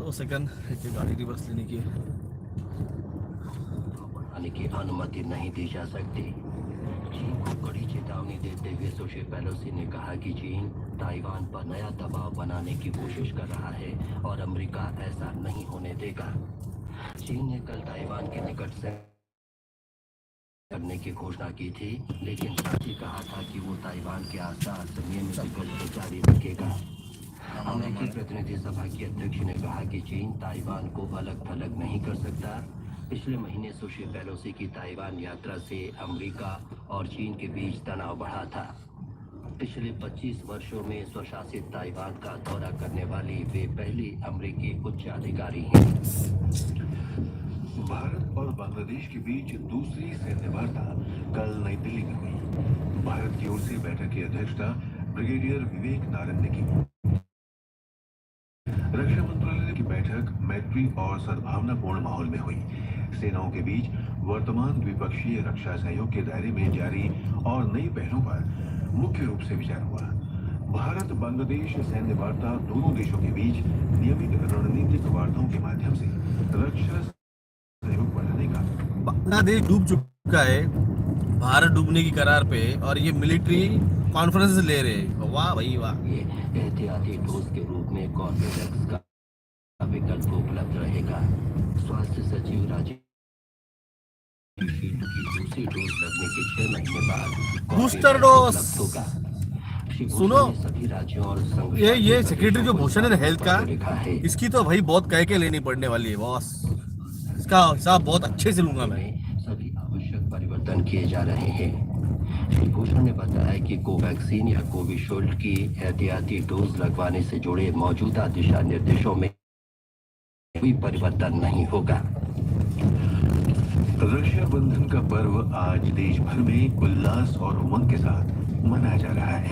2 second गाड़ी reverse लेने की है। आने की अनुमति नहीं दी जा सकती। चीन को कड़ी चेतावनी देते हुए सुशी पेलोसी ने कहा कि चीन ताइवान पर नया दबाव बनाने की कोशिश कर रहा है और अमेरिका ऐसा नहीं होने देगा। चीन ने कल ताइवान के निकट से करने की घोषणा की थी, लेकिन साथ ही कहा था कि वो ताइवान के आसपास नियमित गश्त जारी रखेगा। अमेरिकी प्रतिनिधि सभा की अध्यक्ष ने कहा कि चीन ताइवान को अलग थलग नहीं कर सकता। पिछले महीने सुशी पेलोसी की ताइवान यात्रा से अमेरिका और चीन के बीच तनाव बढ़ा था। पिछले 25 वर्षों में स्वशासित ताइवान का दौरा करने वाली वे पहली अमेरिकी उच्च अधिकारी हैं। भारत और बांग्लादेश के बीच दूसरी सैन्य वार्ता कल नई दिल्ली में हुई। भारत की ओर से बैठक की अध्यक्षता ब्रिगेडियर विवेक नारंग ने की। रक्षा मंत्रालय की बैठक मैत्री और सद्भावनापूर्ण माहौल में हुई। सेनाओं के बीच वर्तमान द्विपक्षीय रक्षा सहयोग के दायरे में जारी और नई पहलों पर मुख्य रूप से विचार हुआ। भारत बांग्लादेश सैन्य वार्ता दोनों देशों के बीच नियमित रणनीतिक वार्ताओं के माध्यम से रक्षा सहयोग बढ़ाने का। बांग्लादेश डूब चुका है भारत डूबने की करार पे, और ये मिलिट्री कॉन्फ्रेंस ले रहे हैं। वाह भाई वाह। ये एहतियाती डोज के रूप में कॉर्बेवैक्स का विकल्प उपलब्ध रहेगा। स्वास्थ्य सचिव राजेश की दूसरी डोज लगने के 6 महीने बाद बूस्टर डोज होगा। सुनो, सभी राज्यों और ये सेक्रेटरी जो भूषण है हेल्थ का, लिखा है इसकी तो भाई बहुत कह के लेनी पड़ने वाली है बॉस। इसका हिसाब बहुत अच्छे से लूंगा मैं। सभी आवश्यक परिवर्तन किए जा रहे हैं। श्री भूषण ने बताया कि कोवैक्सीन या कोविशील्ड की एहतियाती डोज लगवाने से जुड़े मौजूदा दिशा निर्देशों में कोई परिवर्तन नहीं होगा। रक्षाबंधन का पर्व आज देश भर में उल्लास और उमंग के साथ मनाया जा रहा है।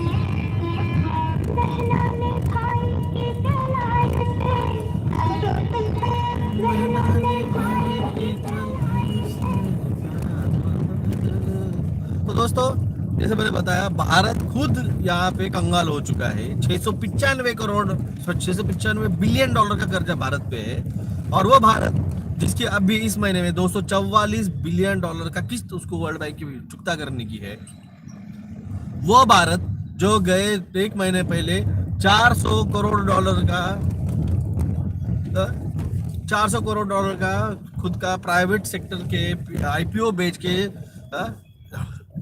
तो दोस्तों, जैसे मैंने बताया, भारत खुद यहाँ पे कंगाल हो चुका है। 695 बिलियन डॉलर का कर्जा भारत पे है, और वो भारत जिसकी अभी इस महीने में 244 बिलियन डॉलर का किस्त उसको वर्ल्ड बैंक की चुकता करने की है। वो भारत जो गए 1 महीने पहले 400 करोड़ डॉलर का खुद का प्राइवेट सेक्टर के आईपीओ बेच के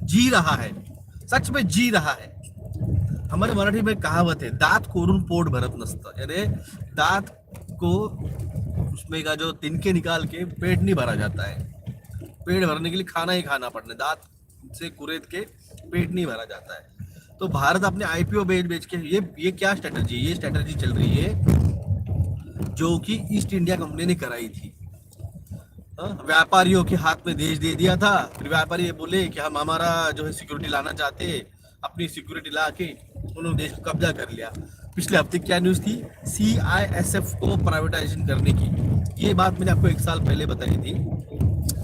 जी रहा है। सच में जी रहा है। हमारे मराठी में कहावत है, दांत कोरून पोट भरत नसतं। यानी दांत को उसमें का जो तिनके निकाल के पेट नहीं भरा जाता है। पेट भरने के लिए खाना ही खाना पड़ता है, दांत से कुरेद के पेट नहीं भरा जाता है। तो भारत अपने आईपीओ बेच के ये क्या स्ट्रेटजी, ये स्ट्रेटजी चल रही है जो कि ईस्ट इंडिया कंपनी ने कराई थी। व्यापारियों के हाथ में देश दे दिया था। फिर व्यापारी ये बोले कि हम हमारा जो है सिक्योरिटी लाना चाहते हैं, अपनी सिक्योरिटी ला के उन्होंने देश को कब्जा कर लिया। पिछले हफ्ते क्या न्यूज़ थी, CISF को प्राइवेटाइजेशन करने की। ये बात मैंने आपको 1 साल पहले बताई थी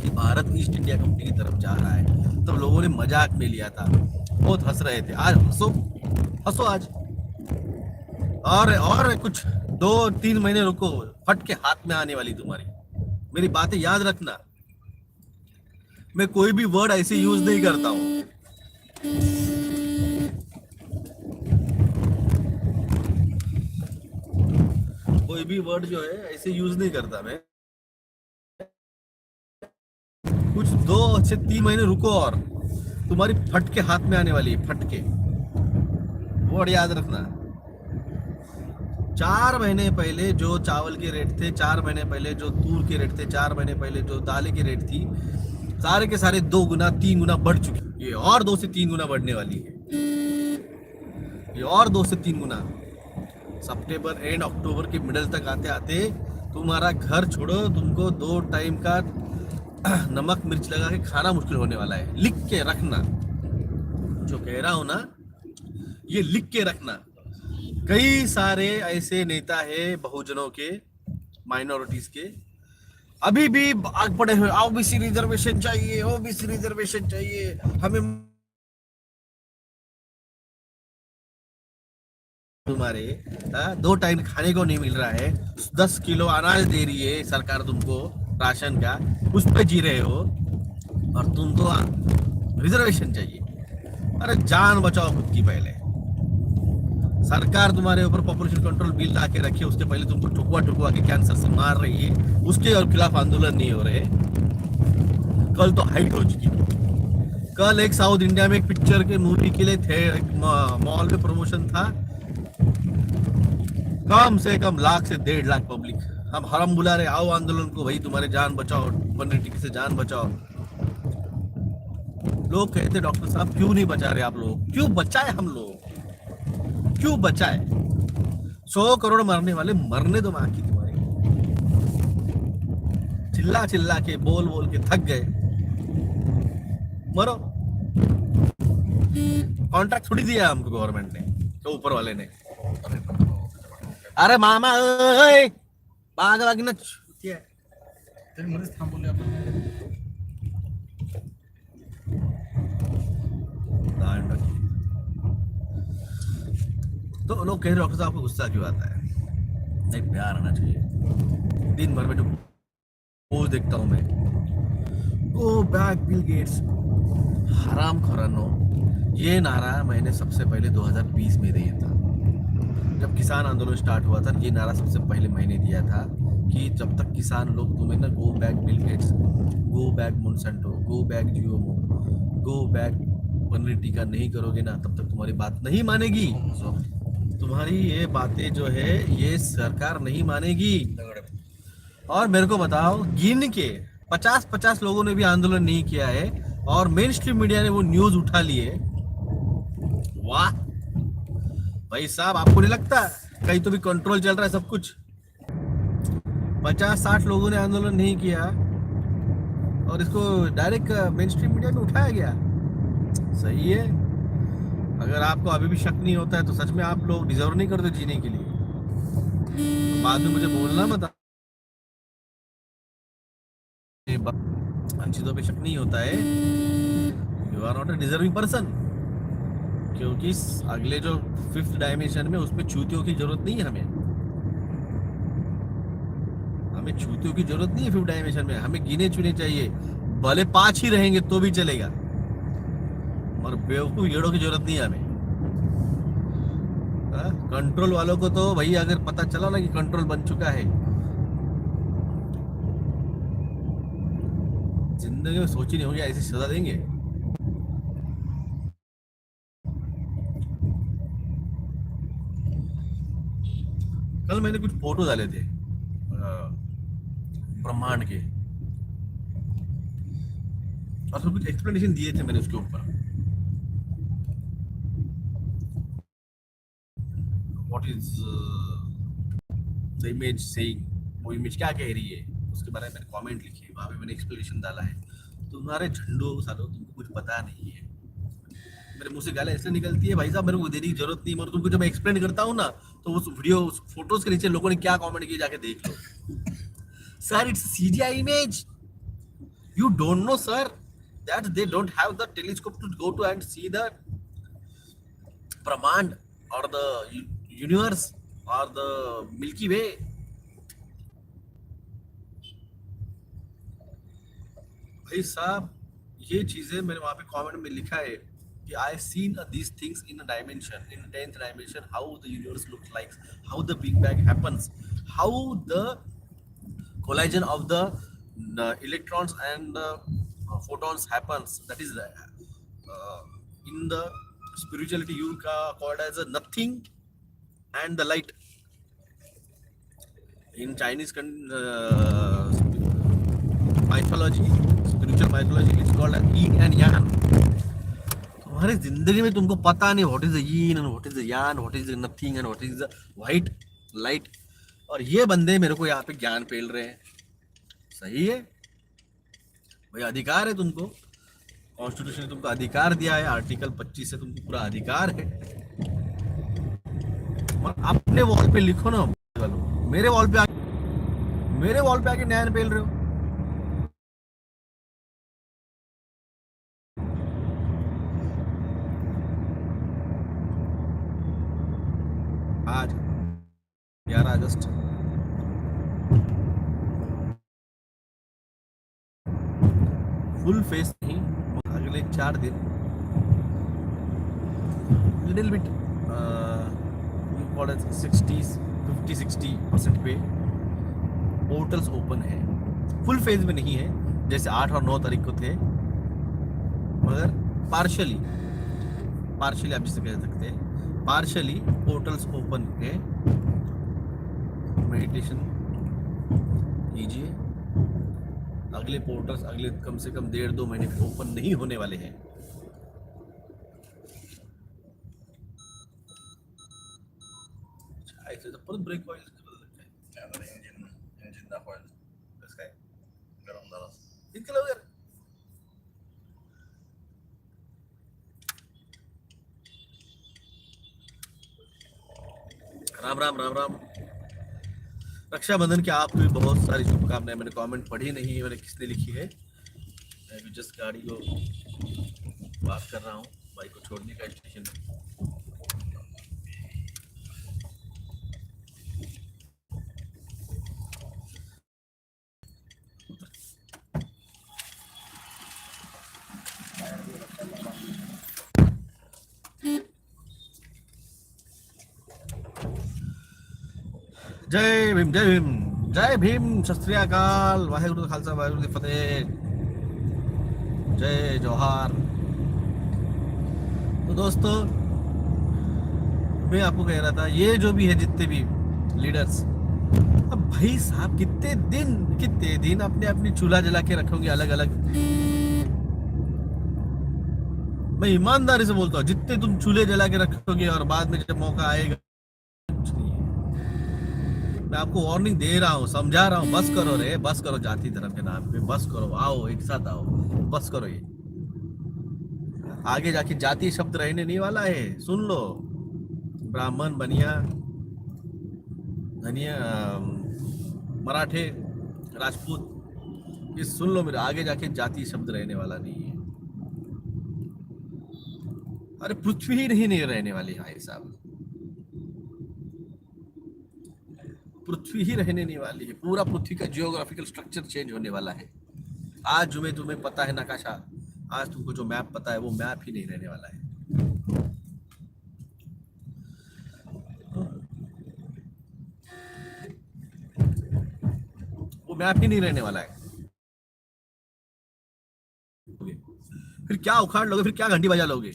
कि भारत ईस्ट इंडिया कंपनी की तरफ जा रहा है। तब लोगों ने मजाक में लिया था, बहुत हंस रहे थे। आज हंसो आज। और कुछ 2-3 महीने रुको, फट के हाथ में आने वाली तुम्हारी। मेरी बातें याद रखना, मैं कोई भी वर्ड ऐसे यूज नहीं करता हूं। कोई भी वर्ड जो है ऐसे यूज नहीं करता मैं। कुछ 2 से 3 महीने रुको और तुम्हारी फटके हाथ में आने वाली है। फटके वर्ड याद रखना। 4 महीने पहले जो चावल के रेट थे, 4 महीने पहले जो तूर के रेट थे, 4 महीने पहले जो दालें की रेट थी, सारे के सारे 2 गुना 3 गुना बढ़ चुके। ये और 2 से 3 गुना बढ़ने वाली है। ये और 2 से 3 गुना। सितंबर एंड अक्टूबर के मिडल तक आते आते तुम्हारा घर छोड़ो, तुमको 2 टाइम का नमक मिर्च लगा के खाना मुश्किल होने वाला है। लिख के रखना, जो कह रहा हूं ना, ये लिख के रखना। कई सारे ऐसे नेता है बहुजनों के, माइनॉरिटीज के, अभी भी आग पड़े हुए, ओबीसी रिजर्वेशन चाहिए, ओबीसी रिजर्वेशन चाहिए, हमें तुम्हारे 2 टाइम खाने को नहीं मिल रहा है, 10 किलो अनाज दे रही है सरकार तुमको राशन का, उस पे जी रहे हो और तुमको रिजर्वेशन चाहिए। अरे जान बचाओ खुद की पहले। सरकार तुम्हारे ऊपर पॉपुलेशन कंट्रोल बिल ला के रखी, उसके पहले तुमको ठुकवा के कैंसर से मार रही है, उसके खिलाफ आंदोलन नहीं हो रहे। कल तो हाइट हो चुकी। कल एक साउथ इंडिया में एक पिक्चर के मूवी के लिए थे, मॉल में प्रमोशन था, कम से कम 1 से 1.5 लाख पब्लिक। हम बुला रहे आओ आंदोलन को, भाई तुम्हारे जान बचाओ, पनीर टिक्की से जान बचाओ। लोग कहते डॉक्टर साहब क्यों नहीं बचा रहे आप लोग, क्यों बचाए हम लोग, क्यों बचाए? 100 करोड़ मरने वाले मरने दो माँ की तुम्हारी। चिल्ला चिल्ला के बोल के थक गए, मरो। कॉन्ट्रैक्ट थोड़ी दिया हमको गवर्नमेंट ने, तो ऊपर वाले ने। अरे मामा ओए बाग नच थांबवले आपण। तो लोग कह रहे डॉक्टर साहब को गुस्सा क्यों आता है? नहीं, प्यार आना चाहिए। दिन भर में जो पोज देखता हूं मैं, गो बैक बिल गेट्स, हराम खोरानो, ये नारा मैंने सबसे पहले 2020 में दिया था, जब किसान आंदोलन स्टार्ट हुआ था। ये नारा सबसे पहले मैंने दिया था कि जब तक किसान लोग तुम्हें ना go back Bill Gates, go back Monsanto, go back जियोमो, गो बैक पनीर टीका नहीं करोगे ना, तब तक तुम्हारी बात नहीं मानेगी। तुम्हारी ये बातें जो है ये सरकार नहीं मानेगी। और मेरे को बताओ, गिन के 50-50 लोगों ने भी आंदोलन नहीं किया है और मेन स्ट्रीम मीडिया ने वो न्यूज उठा लिए। वाह भाई साहब, आपको नहीं लगता कहीं तो भी कंट्रोल चल रहा है सब कुछ? 50-60 लोगों ने आंदोलन नहीं किया और इसको डायरेक्ट मेन स्ट्रीम मीडिया में उठाया गया। सही है। अगर आपको अभी भी शक नहीं होता है तो सच में आप लोग डिजर्व नहीं करते जीने के लिए। तो बाद में मुझे बोलना मत। इन चीजों पे शक नहीं होता है, you are not a deserving person. क्योंकि अगले जो 5th डायमेंशन में उसमें छूतियों की जरूरत नहीं है। हमें छूतियों की जरूरत नहीं है 5th डायमेंशन में। हमें गिने चुने चाहिए, भले 5 ही रहेंगे तो भी चलेगा, और बेवकूफ येड़ों की जरूरत नहीं है हमें। कंट्रोल वालों को तो भाई अगर पता चला ना कि कंट्रोल बन चुका है, जिंदगी में सोची नहीं होगी ऐसी सजा देंगे। कल मैंने कुछ फोटो डाले थे ब्रह्मांड के, और कुछ एक्सप्लेनेशन दिए थे मैंने उसके ऊपर। What is the image saying, वो इमेज क्या कह रही है उसके बारे में मैंने कमेंट लिखी है, वहां पे मैंने एक्सप्लेनेशन डाला है। तुम्हारे झंडों सालों तुमको कुछ पता नहीं है। मेरे मुंह से गालें ऐसे निकलती है भाई साहब, मेरे को देने की जरूरत नहीं। मगर तुमको जब मैं एक्सप्लेन करता हूँ ना, तो उस वीडियो उस फोटोज के नीचे लोगों ने क्या कमेंट किए जाके देख लो। Sir it's CGI image, you don't know sir that they don't have the telescope to go to and see the ब्रह्मांड और द यूनिवर्स और द मिल्की वे। भाई साहब ये चीजें मैंने वहां पे कमेंट में लिखा है कि I seen these things in a dimension, in 10th dimension, how the universe looks like, how the Big Bang happens, how the collision of the electrons and photons happens. That is in the spirituality you called as a nothing and the light. In Chinese mythology, spiritual mythology, it's called as yin and yang. तुम्हारी जिंदगी में तुमको पता नहीं what is the यीन and what is the यान, what is the nothing and what is the white light. और ये बंदे मेरे को यहाँ पे ज्ञान पेल रहे हैं। सही है भाई, अधिकार है तुमको, कॉन्स्टिट्यूशन ने तुमको अधिकार दिया है, आर्टिकल 25 से तुमको पूरा अधिकार है। अपने वॉल पे लिखो ना, मेरे वॉल पे आके न्याय पेल रहे हो। अगस्त। फुल फेस नहीं, अगले 4 दिन लिटिल बिट 50-60% पे पोर्टल्स ओपन है। फुल फेज में नहीं है जैसे 8 और 9 तारीख को थे, मगर पार्शली आप जिसे कह सकते हैं पार्शली पोर्टल्स ओपन है। मेडिटेशन कीजिए। अगले पोर्टल्स अगले कम से कम 1.5-2 महीने ओपन नहीं होने वाले हैं। ऐसे तो परत ब्रेक ऑइल इंजिन दाखवायला कसं काय गरम झाला इतकं लवकर। राम राम राम राम। रक्षाबंधन की आपको भी बहुत सारी शुभकामनाएं। मैंने कमेंट पढ़ी नहीं है, मैंने किसने लिखी है। मैं भी जस्ट गाड़ी को बात कर रहा हूँ, बाइक को छोड़ने का स्टेशन में। जय भीम जय भीम जय भीम। सत श्री अकाल। वाहेगुरु खालसा वाहेगुरु की फतेह। जय जोहार। तो दोस्तों मैं आपको कह रहा था, ये जो भी है जितने भी लीडर्स, अब भाई साहब कितने दिन अपने अपनी चूल्हा जला के रखोगे अलग अलग। मैं ईमानदारी से बोलता हूँ, जितने तुम चूल्हे जला के रखोगे और बाद में जब मौका आएगा, मैं आपको वार्निंग दे रहा हूँ, समझा रहा हूँ, बस करो रे, बस करो। जाति धर्म के नाम पे बस करो, आओ एक साथ आओ, बस करो। ये आगे जाके जाति शब्द रहने नहीं वाला है, सुन लो। ब्राह्मण, बनिया, धनिया, मराठे, राजपूत, ये सुन लो मेरे, आगे जाके जाति शब्द रहने वाला नहीं है। अरे पृथ्वी ही नहीं रहने वाली भाई साहब, पृथ्वी ही रहने नहीं वाली है। पूरा पृथ्वी का जियोग्राफिकल स्ट्रक्चर चेंज होने वाला है। आज जो में तुम्हें पता है नकाशा, आज तुमको जो मैप पता है वो मैप ही नहीं रहने वाला है। वो मैप ही नहीं रहने वाला है। फिर क्या उखाड़ लोगे, फिर क्या घंटी बजा लोगे।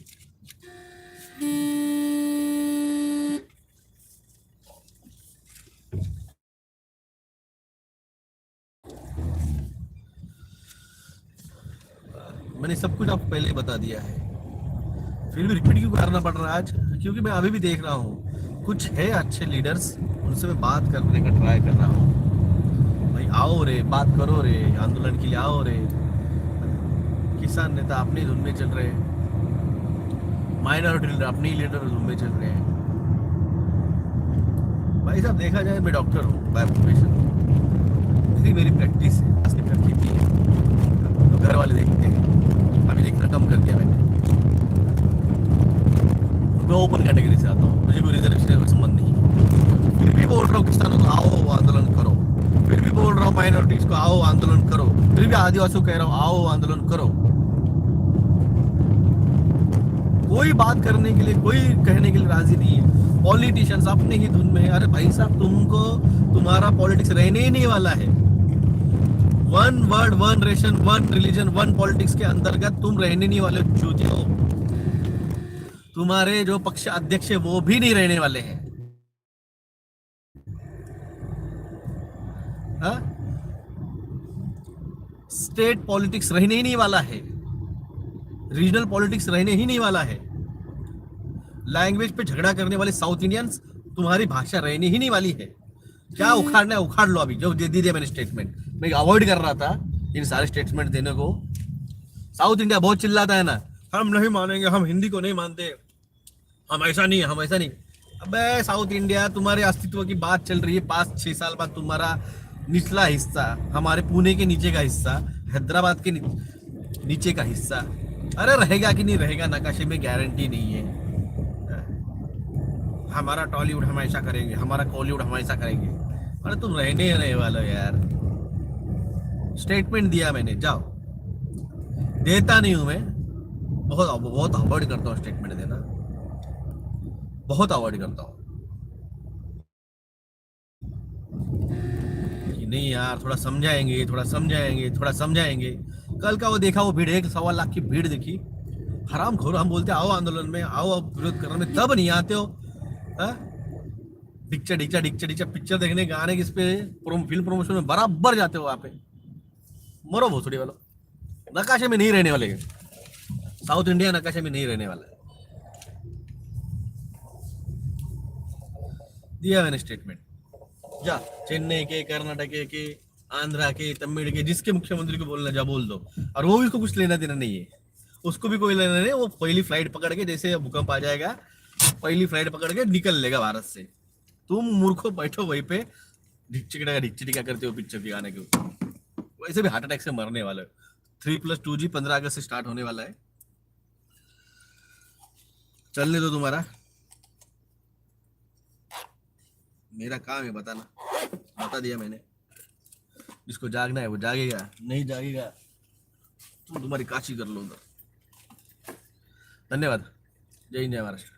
मैंने सब कुछ आपको पहले बता दिया है, फिर भी रिपीट क्यों करना पड़ रहा है आज? क्योंकि मैं अभी भी देख रहा हूँ कुछ है अच्छे लीडर्स, उनसे मैं बात करने का ट्राई कर रहा हूँ। भाई आओ रे, बात करो रे, आंदोलन के लिए आओ रे। किसान नेता अपने धुन में चल रहे हैं, माइनॉरिटी लीडर अपने लीडर धुन में चल रहे हैं। भाई साहब देखा जाए, मैं डॉक्टर हूँ बाय प्रोफेशन, मेरी प्रैक्टिस है, खेती है, तो घर वाले देखते हैं। अभी देखना कम कर दिया मैंने, मैं ओपन कैटेगरी से आता हूँ, मुझे कोई रिजर्वेशन का संबंध नहीं। फिर भी बोल रहा हूँ किसानों को आओ आंदोलन करो, फिर भी बोल रहा हूँ माइनॉरिटीज को आओ आंदोलन करो, फिर भी आदिवासियों को कह रहा हूँ आओ आंदोलन करो। कोई बात करने के लिए, कोई कहने के लिए राजी नहीं है। पॉलिटिशियंस अपने ही धुन में है। अरे भाई साहब, तुमको तुम्हारा पॉलिटिक्स रहने ही नहीं वाला है। One word, one ration, one religion, one politics के अंतर्गत तुम रहने नहीं वाले चूतिए हो। तुम्हारे जो पक्ष अध्यक्ष है वो भी नहीं रहने वाले हैं। स्टेट पॉलिटिक्स रहने ही नहीं वाला है, रीजनल पॉलिटिक्स रहने ही नहीं वाला है। लैंग्वेज पे झगड़ा करने वाले साउथ इंडियंस, तुम्हारी भाषा रहने ही नहीं वाली है। क्या उखाड़ना है उखाड़ लो। अभी जो दे दिया मैंने स्टेटमेंट, मैं अवॉइड कर रहा था इन सारे स्टेटमेंट देने को। साउथ इंडिया बहुत चिल्लाता है ना, हम नहीं मानेंगे, हम हिंदी को नहीं मानते, हम ऐसा नहीं है, हम ऐसा नहीं। अबे साउथ इंडिया, तुम्हारे अस्तित्व की बात चल रही है। 5-6 साल बाद तुम्हारा निचला हिस्सा, हमारे पुणे के नीचे का हिस्सा, हैदराबाद के नीचे का हिस्सा, अरे रहेगा कि नहीं रहेगा नकाशे में गारंटी नहीं है। हमारा टॉलीवुड हम ऐसा करेंगे, हमारा कॉलीवुड हम ऐसा करेंगे। अरे तुम रहने नहीं वाले हो यार। स्टेटमेंट दिया मैंने, जाओ। देता नहीं हूं मैं, बहुत बहुत अवॉइड करता हूँ स्टेटमेंट देना, बहुत अवॉइड करता हूँ कि नहीं यार थोड़ा समझाएंगे, थोड़ा समझाएंगे, थोड़ा समझाएंगे। कल का वो देखा, वो भीड़ 1.25 लाख की भीड़ देखी। हराम खोर, हम बोलते आओ आंदोलन में, आओ विरोध करने में, तब नहीं आते हो। डिक्चा डिक्चा डिक्चा डिक्चा पिक्चर देखने, गाने किस पे, फिल्म प्रमोशन में बराबर जाते हो वहां पे। मरो भोसड़ी वालों, नकाशे में नहीं रहने वाले, साउथ इंडिया नकाशे में नहीं रहने वाला है। दिया मैंने स्टेटमेंट, जा चेन्नई के, कर्नाटक के, आंध्रा के, तमिल के, जिसके मुख्यमंत्री को बोलना जा बोल दो। और वो भी उसको कुछ लेना देना नहीं है, उसको भी कोई लेना नहीं। वो पहली फ्लाइट पकड़ के, जैसे भूकंप आ जाएगा पहली फ्लाइट पकड़ के निकल लेगा भारत से। तुम मूर्खों बैठो वहीं पे, ढिकचिका करते हो पिक्चर के गाने के ऊपर। वैसे भी हार्ट अटैक से मरने वाले हो। 3+2G 15 अगस्त से स्टार्ट होने वाला है। चलने दो तुम्हारा, मेरा काम है बताना, बता दिया मैंने। जिसको जागना है वो जागेगा, नहीं जागेगा तुम तुम्हारी काशी कर लो उधर। धन्यवाद। जय हिंद, जय महाराष्ट्र।